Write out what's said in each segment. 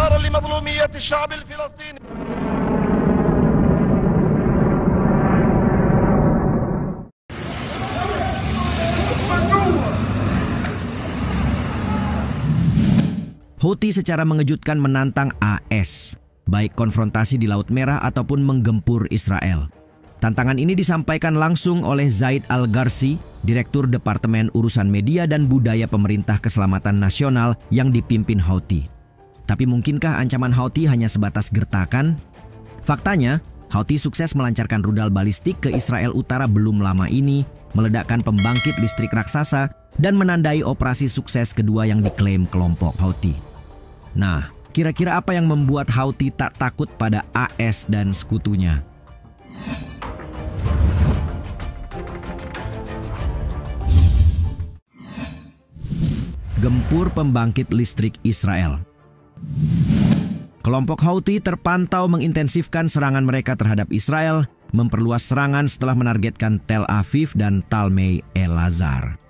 انتصارا لمظلومية الشعب الفلسطيني. Houthi secara mengejutkan menantang AS, baik konfrontasi di Laut Merah ataupun menggempur Israel. Tantangan ini disampaikan langsung oleh Zaid Al-Gharsi, Direktur Departemen Urusan Media dan Budaya Pemerintah Keselamatan Nasional yang dipimpin Houthi. Tapi mungkinkah ancaman Houthi hanya sebatas gertakan? Faktanya, Houthi sukses melancarkan rudal balistik ke Israel Utara belum lama ini, meledakkan pembangkit listrik raksasa, dan menandai operasi sukses kedua yang diklaim kelompok Houthi. Nah, kira-kira apa yang membuat Houthi tak takut pada AS dan sekutunya? Gempur pembangkit listrik Israel. Kelompok Houthi terpantau mengintensifkan serangan mereka terhadap Israel, memperluas serangan setelah menargetkan Tel Aviv dan Talmei El-Azhar.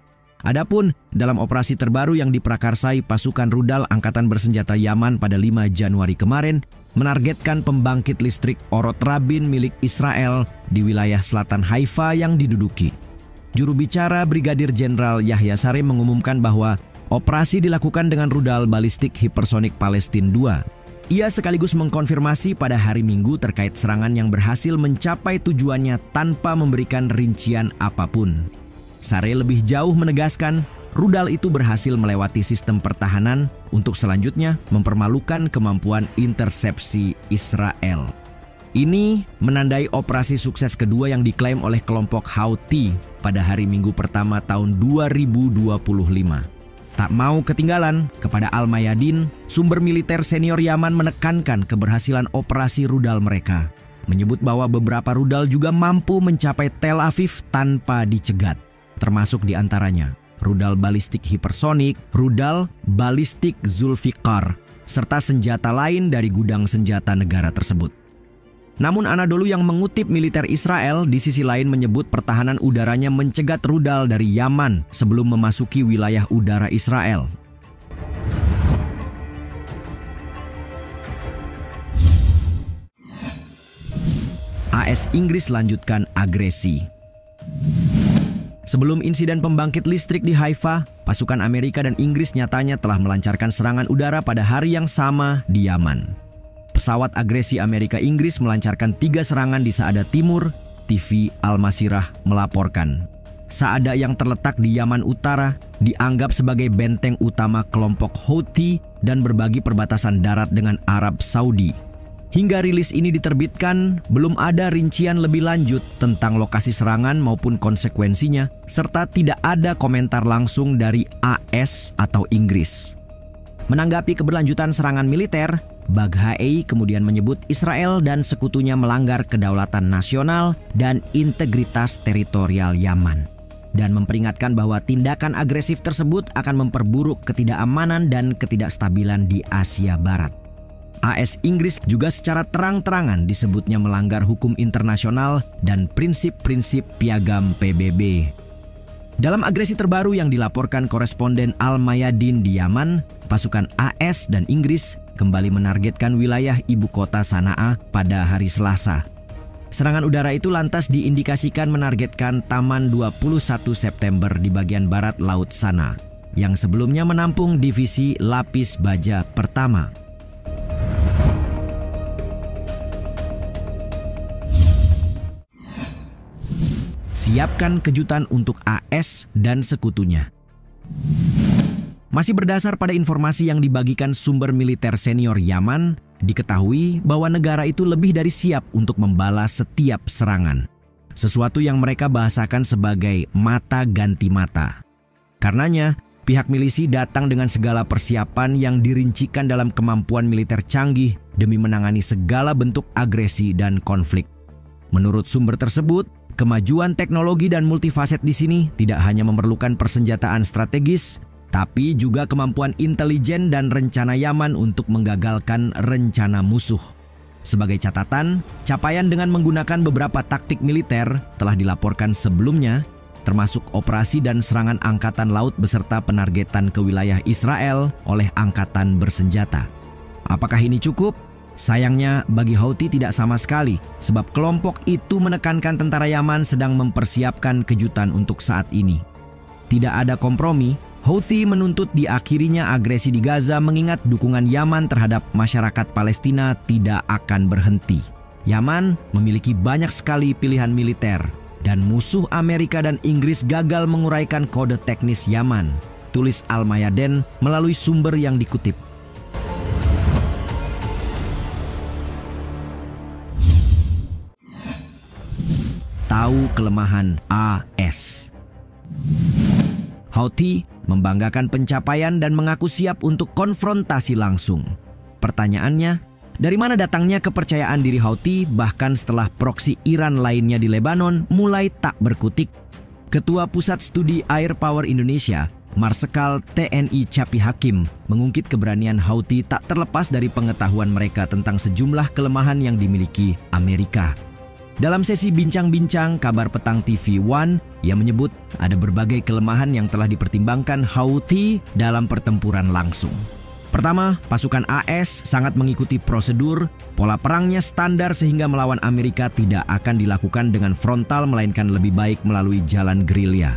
Adapun dalam operasi terbaru yang diprakarsai pasukan rudal Angkatan Bersenjata Yaman pada 5 Januari kemarin, menargetkan pembangkit listrik Orot Rabin milik Israel di wilayah selatan Haifa yang diduduki. Juru bicara Brigadir Jenderal Yahya Saree mengumumkan bahwa operasi dilakukan dengan rudal balistik hipersonik Palestine II. Ia sekaligus mengkonfirmasi pada hari Minggu terkait serangan yang berhasil mencapai tujuannya tanpa memberikan rincian apapun. Saree lebih jauh menegaskan, rudal itu berhasil melewati sistem pertahanan untuk selanjutnya mempermalukan kemampuan intersepsi Israel. Ini menandai operasi sukses kedua yang diklaim oleh kelompok Houthi pada hari Minggu pertama tahun 2025. Tak mau ketinggalan, kepada Al-Mayadin, sumber militer senior Yaman menekankan keberhasilan operasi rudal mereka, menyebut bahwa beberapa rudal juga mampu mencapai Tel Aviv tanpa dicegat, termasuk diantaranya rudal balistik hipersonik, rudal balistik Zulfikar, serta senjata lain dari gudang senjata negara tersebut. Namun Anadolu yang mengutip militer Israel di sisi lain menyebut pertahanan udaranya mencegat rudal dari Yaman sebelum memasuki wilayah udara Israel. AS Inggris lanjutkan agresi. Sebelum insiden pembangkit listrik di Haifa, pasukan Amerika dan Inggris nyatanya telah melancarkan serangan udara pada hari yang sama di Yaman. Pesawat agresi Amerika-Inggris melancarkan 3 serangan di Saada Timur, TV Al-Masirah melaporkan. Saada yang terletak di Yaman Utara dianggap sebagai benteng utama kelompok Houthi dan berbagi perbatasan darat dengan Arab Saudi. Hingga rilis ini diterbitkan, belum ada rincian lebih lanjut tentang lokasi serangan maupun konsekuensinya, serta tidak ada komentar langsung dari AS atau Inggris. Menanggapi keberlanjutan serangan militer, Baghai kemudian menyebut Israel dan sekutunya melanggar kedaulatan nasional dan integritas teritorial Yaman, dan memperingatkan bahwa tindakan agresif tersebut akan memperburuk ketidakamanan dan ketidakstabilan di Asia Barat. AS Inggris juga secara terang-terangan disebutnya melanggar hukum internasional dan prinsip-prinsip piagam PBB. Dalam agresi terbaru yang dilaporkan koresponden Al-Mayadin di Yaman, pasukan AS dan Inggris kembali menargetkan wilayah ibu kota Sanaa pada hari Selasa. Serangan udara itu lantas diindikasikan menargetkan Taman 21 September di bagian barat Laut Sanaa, yang sebelumnya menampung divisi Lapis Baja pertama. Siapkan kejutan untuk AS dan sekutunya. Masih berdasar pada informasi yang dibagikan sumber militer senior Yaman, diketahui bahwa negara itu lebih dari siap untuk membalas setiap serangan. Sesuatu yang mereka bahasakan sebagai mata ganti mata. Karenanya, pihak milisi datang dengan segala persiapan yang dirincikan dalam kemampuan militer canggih demi menangani segala bentuk agresi dan konflik. Menurut sumber tersebut, kemajuan teknologi dan multifaset di sini tidak hanya memerlukan persenjataan strategis, tapi juga kemampuan intelijen dan rencana Yaman untuk menggagalkan rencana musuh. Sebagai catatan, capaian dengan menggunakan beberapa taktik militer telah dilaporkan sebelumnya, termasuk operasi dan serangan angkatan laut beserta penargetan ke wilayah Israel oleh angkatan bersenjata. Apakah ini cukup? Sayangnya bagi Houthi tidak sama sekali, sebab kelompok itu menekankan tentara Yaman sedang mempersiapkan kejutan untuk saat ini. Tidak ada kompromi, Houthi menuntut diakhirinya agresi di Gaza mengingat dukungan Yaman terhadap masyarakat Palestina tidak akan berhenti. Yaman memiliki banyak sekali pilihan militer, dan musuh Amerika dan Inggris gagal menguraikan kode teknis Yaman, tulis Al-Mayadeen melalui sumber yang dikutip. Tahu kelemahan AS. Houthi membanggakan pencapaian dan mengaku siap untuk konfrontasi langsung. Pertanyaannya, dari mana datangnya kepercayaan diri Houthi bahkan setelah proksi Iran lainnya di Lebanon mulai tak berkutik? Ketua Pusat Studi Air Power Indonesia, Marsekal TNI Capi Hakim, mengungkit keberanian Houthi tak terlepas dari pengetahuan mereka tentang sejumlah kelemahan yang dimiliki Amerika. Dalam sesi bincang-bincang kabar petang TV One, ia menyebut ada berbagai kelemahan yang telah dipertimbangkan Houthi dalam pertempuran langsung. Pertama, pasukan AS sangat mengikuti prosedur, pola perangnya standar sehingga melawan Amerika tidak akan dilakukan dengan frontal melainkan lebih baik melalui jalan gerilya.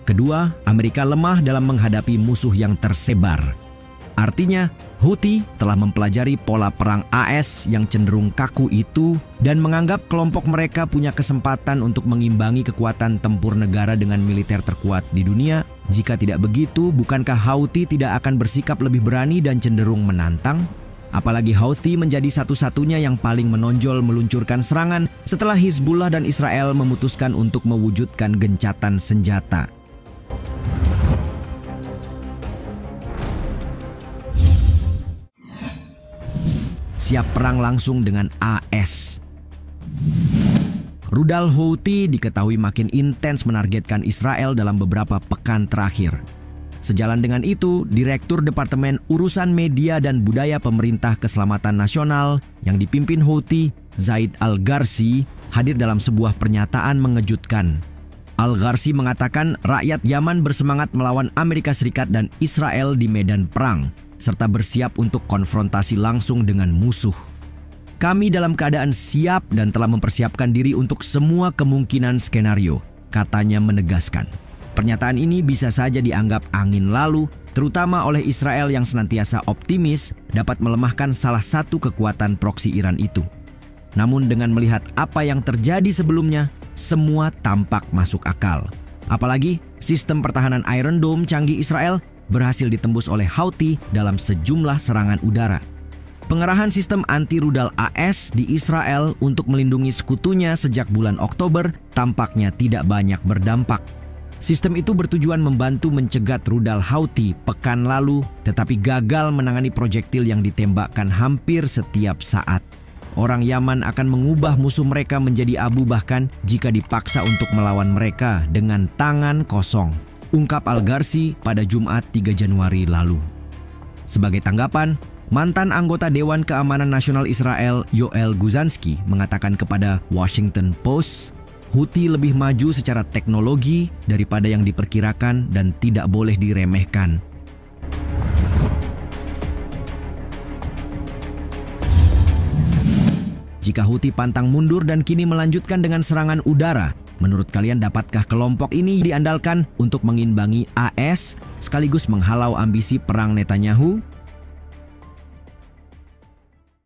Kedua, Amerika lemah dalam menghadapi musuh yang tersebar. Artinya, Houthi telah mempelajari pola perang AS yang cenderung kaku itu dan menganggap kelompok mereka punya kesempatan untuk mengimbangi kekuatan tempur negara dengan militer terkuat di dunia. Jika tidak begitu, bukankah Houthi tidak akan bersikap lebih berani dan cenderung menantang? Apalagi Houthi menjadi satu-satunya yang paling menonjol meluncurkan serangan setelah Hizbullah dan Israel memutuskan untuk mewujudkan gencatan senjata. Siap perang langsung dengan AS. Rudal Houthi diketahui makin intens menargetkan Israel dalam beberapa pekan terakhir. Sejalan dengan itu, Direktur Departemen Urusan Media dan Budaya Pemerintah Keselamatan Nasional yang dipimpin Houthi, Zaid Al-Gharsi, hadir dalam sebuah pernyataan mengejutkan. Al-Gharsi mengatakan rakyat Yaman bersemangat melawan Amerika Serikat dan Israel di medan perang, serta bersiap untuk konfrontasi langsung dengan musuh. Kami dalam keadaan siap dan telah mempersiapkan diri untuk semua kemungkinan skenario, katanya menegaskan. Pernyataan ini bisa saja dianggap angin lalu, terutama oleh Israel yang senantiasa optimis dapat melemahkan salah satu kekuatan proksi Iran itu. Namun dengan melihat apa yang terjadi sebelumnya, semua tampak masuk akal. Apalagi sistem pertahanan Iron Dome canggih Israel berhasil ditembus oleh Houthi dalam sejumlah serangan udara. Pengerahan sistem anti-rudal AS di Israel untuk melindungi sekutunya sejak bulan Oktober tampaknya tidak banyak berdampak. Sistem itu bertujuan membantu mencegat rudal Houthi pekan lalu, tetapi gagal menangani proyektil yang ditembakkan hampir setiap saat. Orang Yaman akan mengubah musuh mereka menjadi abu bahkan jika dipaksa untuk melawan mereka dengan tangan kosong, ungkap Al-Gharsi pada Jumat 3 Januari lalu. Sebagai tanggapan, mantan anggota Dewan Keamanan Nasional Israel Yoel Guzanski mengatakan kepada Washington Post, Houthi lebih maju secara teknologi daripada yang diperkirakan dan tidak boleh diremehkan. Jika Houthi pantang mundur dan kini melanjutkan dengan serangan udara, menurut kalian dapatkah kelompok ini diandalkan untuk mengimbangi AS sekaligus menghalau ambisi perang Netanyahu?